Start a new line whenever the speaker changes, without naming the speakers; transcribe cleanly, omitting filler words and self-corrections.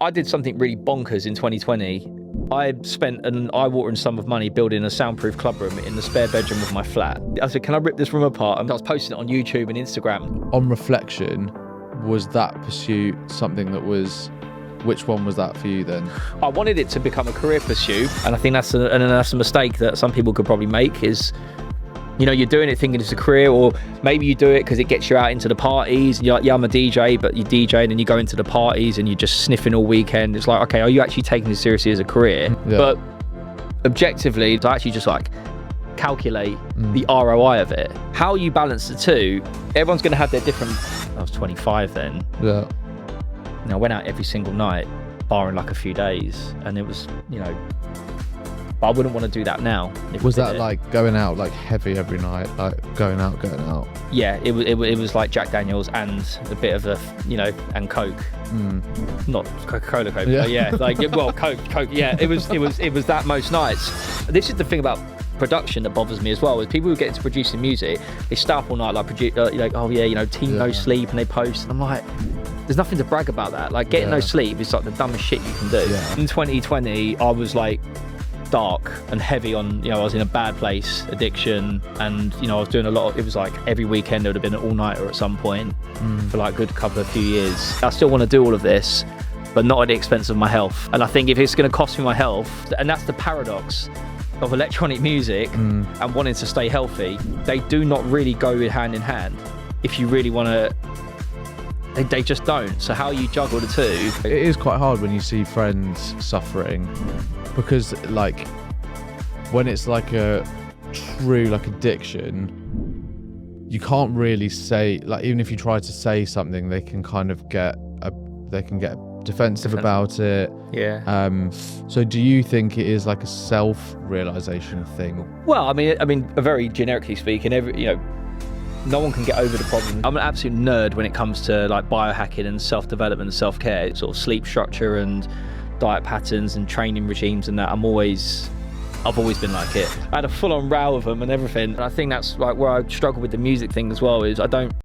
I did something really bonkers in 2020. I spent an eye-watering sum of money building a soundproof club room in the spare bedroom of my flat. I said, can I rip this room apart? And I was posting it on YouTube and Instagram.
On reflection, was that pursuit something that was... Which one was that for you then?
I wanted it to become a career pursuit, and I think that's a mistake that some people could probably make is, you know, you're doing it thinking it's a career, or maybe you do it because it gets you out into the parties. You're like, yeah, I'm a DJ, but you're DJing and you go into the parties and you're just sniffing all weekend. It's like, okay, are you actually taking this seriously as a career? Yeah. But objectively, to actually just like calculate the ROI of it, how you balance the two, everyone's going to have their different... I was 25 then.
Yeah.
You know, I went out every single night, barring like a few days, and it was, you know, but I wouldn't want to do that now.
Was that like going out like heavy every night, like going out?
Yeah, it was like Jack Daniels and a bit of a, you know, and Coke. Not Coca-Cola Coke,
yeah.
But yeah, like, well, Coke, yeah, it was that most nights. This is the thing about production that bothers me as well, is people who get into producing music, they stay up all night, like like, oh yeah, you know, team no sleep, and they post, and I'm like, there's nothing to brag about that. Like, getting no sleep is like the dumbest shit you can do. In 2020, I was like dark and heavy on, you know, I was in a bad place, addiction, and, you know, I was doing a lot of, it was like every weekend there would have been an all-nighter at some point for like a good few years. I still want to do all of this, but not at the expense of my health. And I think if it's going to cost me my health, and that's the paradox of electronic music and wanting to stay healthy, they do not really go hand in hand. If you really want to, they just don't. So how you juggle the two?
It is quite hard when you see friends suffering, because like when it's like a true like addiction, you can't really say, like, even if you try to say something, they can kind of get defensive about it.
Yeah.
So do you think it is like a self-realization thing?
Well, I mean, very generically speaking, no one can get over the problem. I'm an absolute nerd when it comes to like biohacking and self-development and self-care, sort of sleep structure and diet patterns and training regimes and that. I've always been like it. I had a full-on row with them and everything. And I think that's like where I struggle with the music thing as well, is I don't